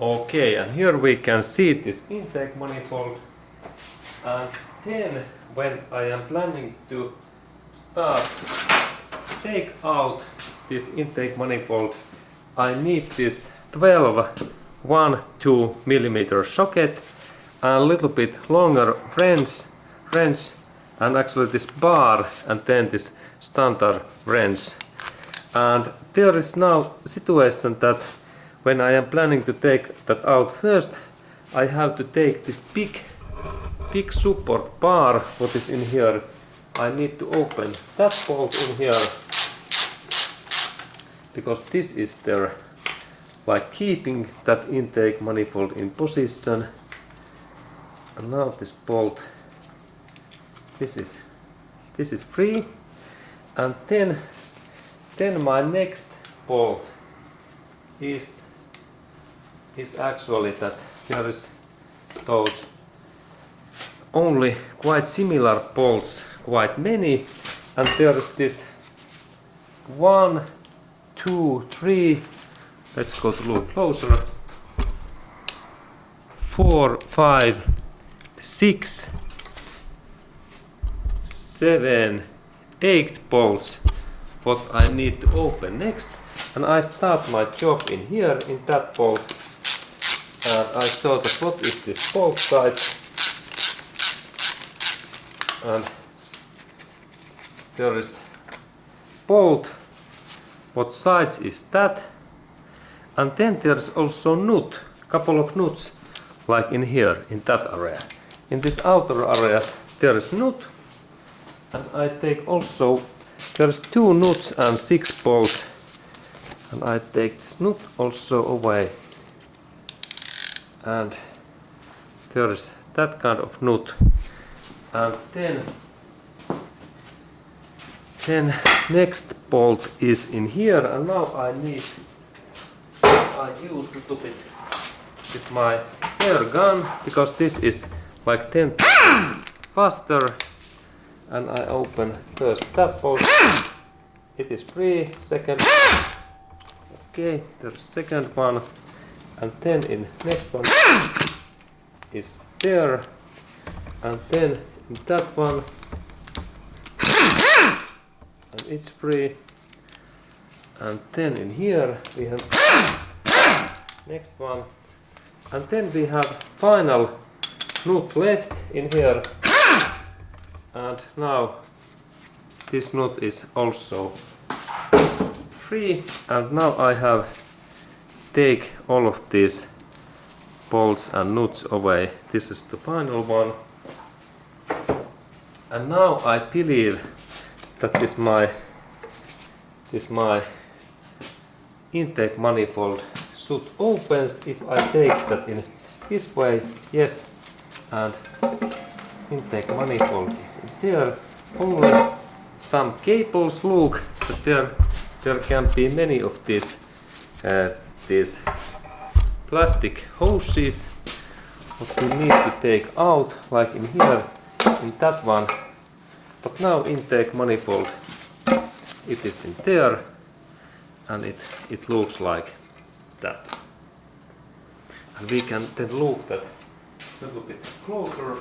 Okay, and here we can see this intake manifold, and then when I am planning to start take out this intake manifold, I need this 12 1-2 millimeter socket and a little bit longer wrench, and actually this bar, and then this standard wrench. And there is now situation that when I am planning to take that out first, I have to take this big support bar what is in here. I need to open that bolt in here, because this is there, like keeping that intake manifold in position. And now this bolt, this is free, and then my next bolt is actually that there is those only quite similar bolts, quite many, and there is this 1, 2, 3, let's go to look closer, 4, 5, 6, 7, 8 bolts what I need to open next, and I start my job in here in that bolt, and I saw that what is this bolt size, and there is bolt, what size is that, and then there's also nut, couple of nuts like in here in that area. In this outer areas there is nut, and I take also, there's 2 nuts and 6 bolts, and I take this nut also away, and there is that kind of nut, and then next bolt is in here, and now I use a little bit is my air gun, because this is like 10 faster, and I open first that bolt, it is free, second, okay, there's second one, and then in next one is there, and then in that one, and it's free, and then in here we have next one, and then we have final nut left in here, and now this nut is also free, and now I have take all of these bolts and nuts away. This is the final one, and now I believe that this my intake manifold should opens if I take that in this way. Yes, and intake manifold is in there. Only some cables. Look, that there can be many of these plastic hoses what we need to take out, like in here, in that one. But now intake manifold, it is in there, and it looks like that. And we can then look that a little bit closer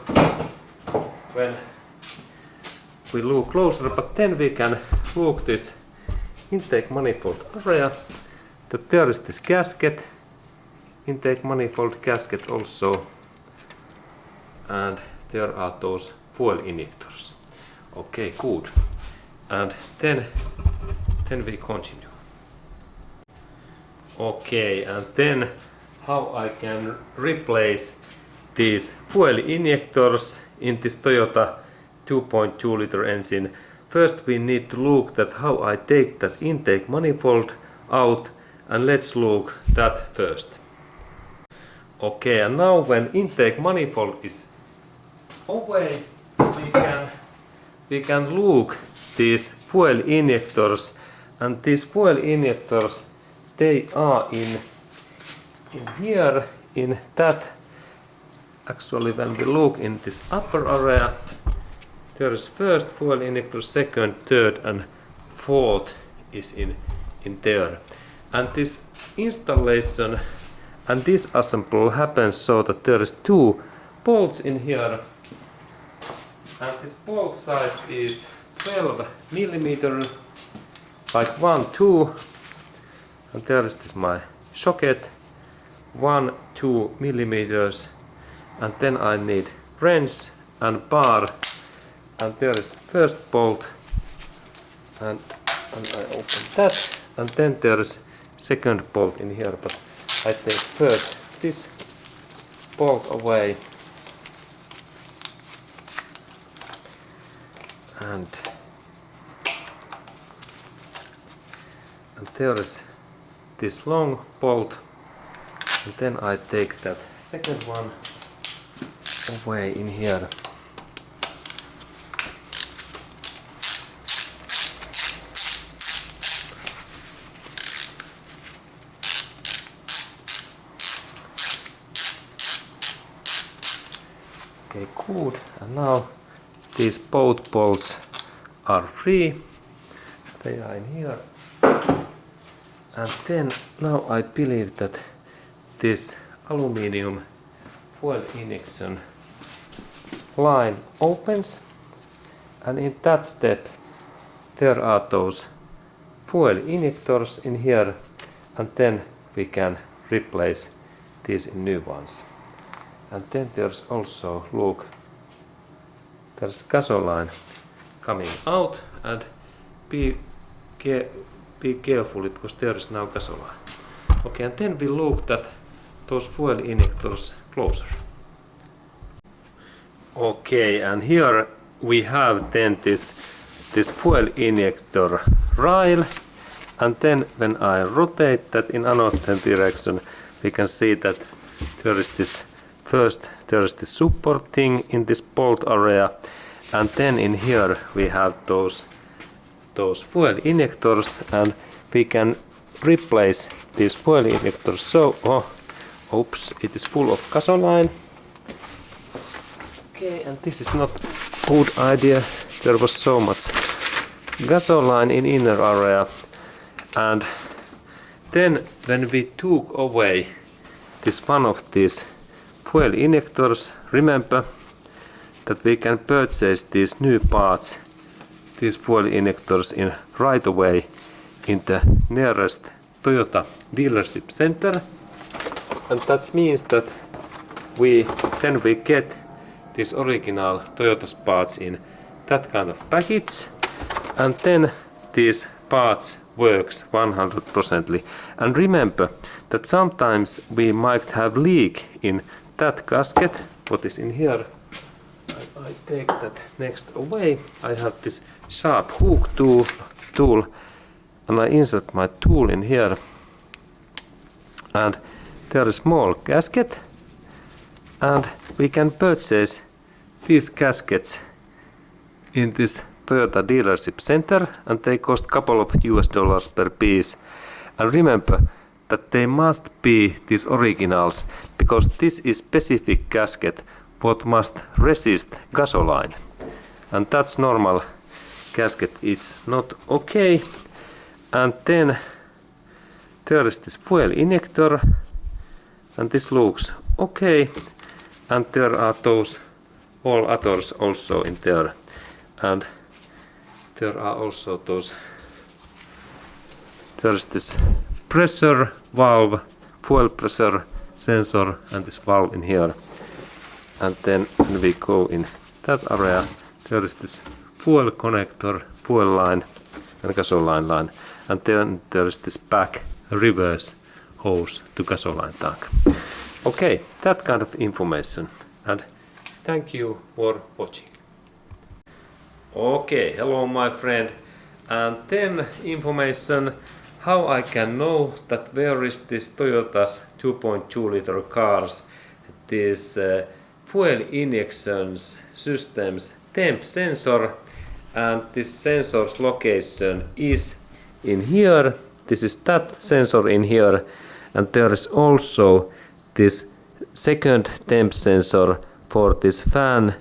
when we look closer, but then we can look this intake manifold area, that there is this gasket, intake manifold gasket also, and there are those fuel injectors. Okay, good. And then we continue. Okay, and then how I can replace these fuel injectors in this Toyota 2.2 liter engine. First we need to look at how I take that intake manifold out, and let's look that first. Okay, and now when intake manifold is away, we can look these fuel injectors, and these fuel injectors, they are in here, in that. Actually, when we look in this upper area, there is first fuel injector, second, third, and fourth is in there. And this installation and this assemble happens so that there is 2 bolts in here, and this bolt size is 12 millimeter, like 1, 2, and there is this my socket, 1, 2 millimeters, and then I need wrench and bar, and there is first bolt, and I open that, and then there is second bolt in here, but I take first this bolt away, and there is this long bolt, and then I take that second one away in here. Okay, good. And now these both bolts are free. They are in here. And then now I believe that this aluminium fuel injection line opens, and in that step there are those fuel injectors in here, and then we can replace these in new ones. And then there's also, look, there's gasoline coming out, and be careful because there is now gasoline. Okay, and then we look at those fuel injectors closer. Okay, and here we have then this fuel injector rail, and then when I rotate that in another direction, we can see that there is this first, there is this support thing in this bolt area, and then in here we have those fuel injectors, and we can replace these fuel injectors. So, oops, it is full of gasoline. Okay, and this is not a good idea. There was so much gasoline in inner area, and then when we took away this one of these fuel injectors, remember that we can purchase these new parts, these fuel injectors, in right away in the nearest Toyota dealership center, and that means that we get these original Toyota parts in that kind of package, and then these parts works 100%. And remember that sometimes we might have leak in that gasket, what is in here. I take that next away. I have this sharp hook tool, and I insert my tool in here, and there is small gasket, and we can purchase these gaskets in this Toyota dealership center, and they cost couple of $US per piece. And remember that they must be these originals, because this is specific gasket what must resist gasoline, and that's normal gasket is not okay. And then there is this fuel injector, and this looks okay, and there are those all others also in there, and there are also those, there is this pressure valve, fuel pressure sensor, and this valve in here. And then when we go in that area, there is this fuel connector, fuel line, and gasoline line, and then there is this back reverse hose to gasoline tank. Okay, that kind of information, and thank you for watching. Okay, hello my friend, and then information how I can know that where is this Toyota's 2.2 liter cars, this fuel injections systems temp sensor, and this sensor's location is in here. This is that sensor in here, and there is also this second temp sensor for this fan,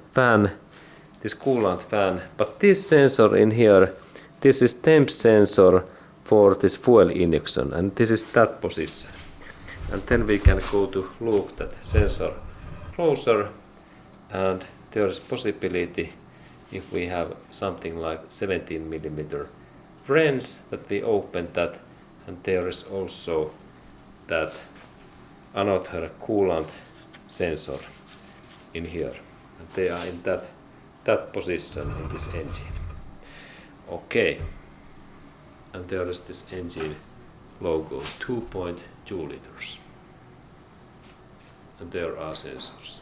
this coolant fan. But this sensor in here, this is temp sensor for this fuel injection, and this is that position. and then we can go to look that sensor closer, and there is possibility if we have something like 17mm wrench that we open that, and there is also that another coolant sensor in here, and they are in that position in this engine. Okay, and there is this engine logo, 2.2 liters, and there are sensors.